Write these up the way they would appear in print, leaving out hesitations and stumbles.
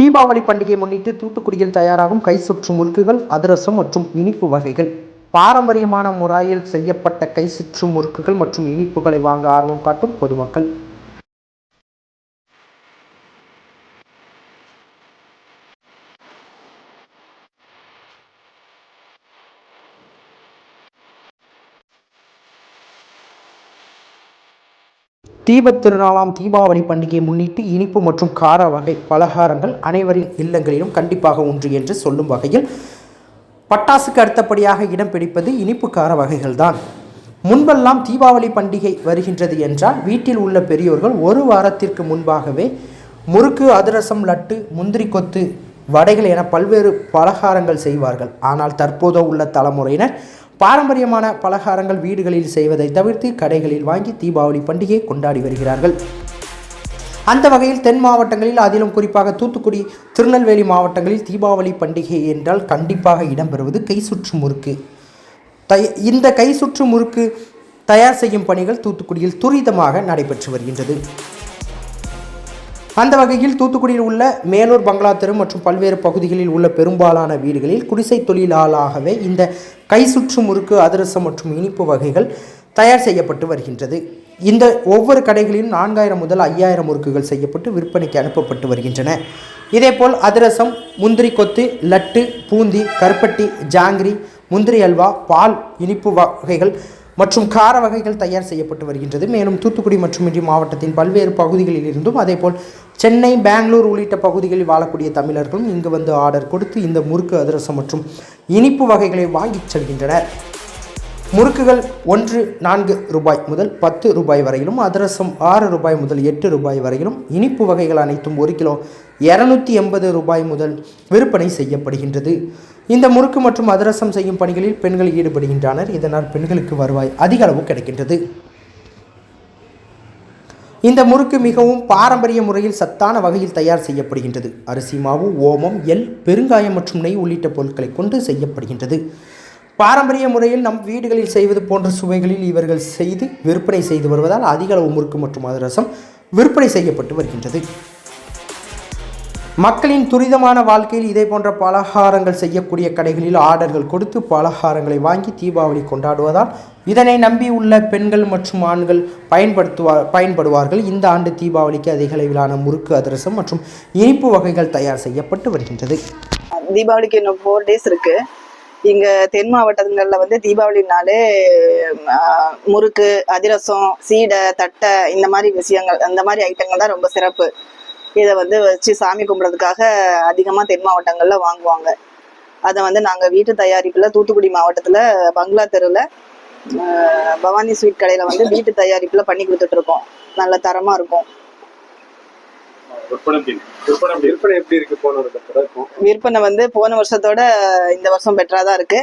தீபாவளி பண்டிகையை முன்னிட்டு தூத்துக்குடியில் தயாராகும் கை சுற்றும் முறுக்குகள், அதிரசம் மற்றும் இனிப்பு வகைகள். பாரம்பரியமான முறையில் செய்யப்பட்ட கை சுற்றும் முறுக்குகள் மற்றும் இனிப்புகளை வாங்க ஆர்வம் காட்டும் பொதுமக்கள். தீபத் திருநாளாம் தீபாவளி பண்டிகையை முன்னிட்டு இனிப்பு மற்றும் கார வகை பலகாரங்கள் அனைவரின் இல்லங்களிலும் கண்டிப்பாக ஒன்று என்று சொல்லும் வகையில் பட்டாசுக்கு அடுத்தபடியாக இடம் பிடிப்பது இனிப்பு கார வகைகள் தான். முன்பெல்லாம் தீபாவளி பண்டிகை வருகின்றது என்றால் வீட்டில் உள்ள பெரியோர்கள் ஒரு வாரத்திற்கு முன்பாகவே முறுக்கு, அதிரசம், லட்டு, முந்திரி கொத்து, வடைகள் என பல்வேறு பலகாரங்கள் செய்வார்கள். ஆனால் தற்போது உள்ள தலைமுறையினர் பாரம்பரியமான பலகாரங்கள் வீடுகளில் செய்வதை தவிர்த்து கடைகளில் வாங்கி தீபாவளி பண்டிகையை கொண்டாடி வருகிறார்கள். அந்த வகையில் தென் மாவட்டங்களில், அதிலும் குறிப்பாக தூத்துக்குடி, திருநெல்வேலி மாவட்டங்களில் தீபாவளி பண்டிகை என்றால் கண்டிப்பாக இடம்பெறுவது கை சுற்று முறுக்கு. இந்த கை சுற்று முறுக்கு தயார் செய்யும் பணிகள் தூத்துக்குடியில் துரிதமாக நடைபெற்று வருகின்றது. அந்த வகையில் தூத்துக்குடியில் உள்ள மேலூர், பங்களா தெரு மற்றும் பல்வேறு பகுதிகளில் உள்ள பெரும்பாலான வீடுகளில் குடிசை தொழிலாளாகவே இந்த கை சுற்று முறுக்கு, அதிரசம் மற்றும் இனிப்பு வகைகள் தயார் செய்யப்பட்டு வருகின்றது. இந்த ஒவ்வொரு கடைகளிலும் 4000 முதல் 5000 முறுக்குகள் செய்யப்பட்டு விற்பனைக்கு அனுப்பப்பட்டு வருகின்றன. இதேபோல் அதிரசம், முந்திரி கொத்து, லட்டு, பூந்தி, கருப்பட்டி, ஜாங்கிரி, முந்திரி அல்வா, பால் இனிப்பு வகைகள் மற்றும் கார வகைகள் தயார் செய்யப்பட்டு வருகின்றது. மேலும் தூத்துக்குடி மட்டுமின்றி மாவட்டத்தின் பல்வேறு பகுதிகளில் இருந்தும், அதேபோல் சென்னை, பெங்களூர் உள்ளிட்ட பகுதிகளில் வாழக்கூடிய தமிழர்களும் இங்கு வந்து ஆர்டர் கொடுத்து இந்த முறுக்கு, அதிரசம் மற்றும் இனிப்பு வகைகளை வாங்கிச் செல்கின்றனர். முறுக்குகள் ஒன்று 4 ரூபாய் முதல் 10 ரூபாய் வரையிலும், அதிரசம் 6 ரூபாய் முதல் 8 ரூபாய் வரையிலும், இனிப்பு வகைகள் அனைத்தும் 1 கிலோ 280 ரூபாய் முதல் விற்பனை செய்யப்படுகின்றது. இந்த முறுக்கு மற்றும் அதிரசம் செய்யும் பணிகளில் பெண்கள் ஈடுபடுகின்றனர். இதனால் பெண்களுக்கு வருவாய் அதிக அளவு கிடைக்கின்றது. இந்த முறுக்கு மிகவும் பாரம்பரிய முறையில் சத்தான வகையில் தயார் செய்யப்படுகின்றது. அரிசி மாவு, ஓமம், எள், பெருங்காயம் மற்றும் நெய் உள்ளிட்ட பொருட்களை கொண்டு செய்யப்படுகின்றது. பாரம்பரிய முறையில் நம் வீடுகளில் செய்வது போன்ற சுவைகளில் இவர்கள் செய்து விற்பனை செய்து வருவதால் அதிக அளவு முறுக்கு மற்றும் அதிரசம் விற்பனை செய்யப்பட்டு வருகின்றது. மக்களின் துரிதமான வாழ்க்கையில் இதே போன்ற பலகாரங்கள் செய்யக்கூடிய கடைகளில் ஆர்டர்கள் கொடுத்து பலகாரங்களை வாங்கி தீபாவளி கொண்டாடுவதால் இதனை நம்பியுள்ள பெண்கள் மற்றும் ஆண்கள் பயன்படுவார்கள். இந்த ஆண்டு தீபாவளிக்கு அதிக அளவிலான முறுக்கு, அதிரசம் மற்றும் இனிப்பு வகைகள் தயார் செய்யப்பட்டு வருகின்றது. தீபாவளிக்கு இன்னும் 4 days இருக்கு. இங்க தென் மாவட்டங்கள்ல வந்து தீபாவளினாலே முறுக்கு, அதிரசம், சீடை, தட்டை இந்த மாதிரி விஷயங்கள், அந்த மாதிரி ஐட்டங்கள் தான் ரொம்ப சிறப்பு. இதை வந்து வச்சு சாமி கும்பிட்றதுக்காக அதிகமாக தென் மாவட்டங்களில் வாங்குவாங்க. அதை வந்து நாங்கள் வீட்டு தயாரிப்பில் தூத்துக்குடி மாவட்டத்தில் பங்களா தெருவில் பவானி ஸ்வீட் கடையில் வந்து வீட்டு தயாரிப்பில் பண்ணி கொடுத்துட்ருக்கோம். நல்ல தரமாக இருக்கும். விற்பனை வந்து போன வருஷத்தோட இந்த வருஷம் பெட்டராக தான் இருக்கு.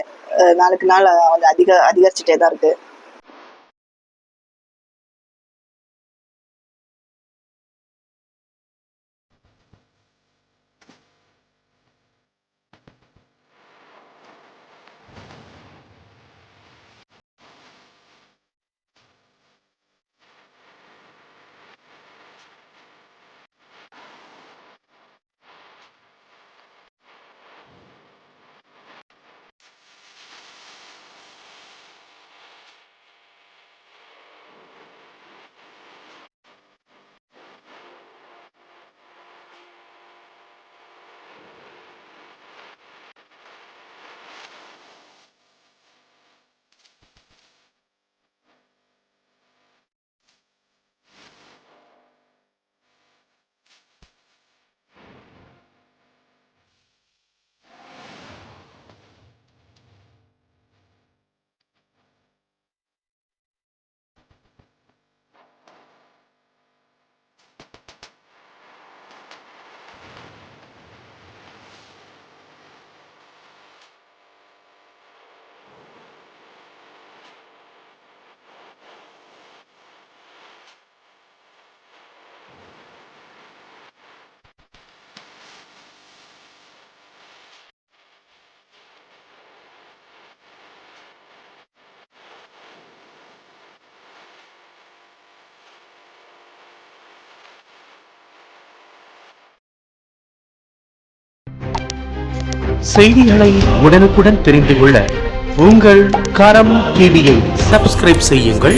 நாளுக்கு நாள் அதிகரிச்சுட்டே தான் இருக்கு. செய்திகளை உடனுக்குடன் தெரிந்து கொள்ள உங்கள் கரம் டிவியை சப்ஸ்கிரைப் செய்யுங்கள்.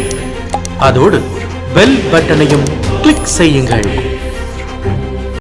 அதோடு பெல் பட்டனையும் கிளிக் செய்யுங்கள்.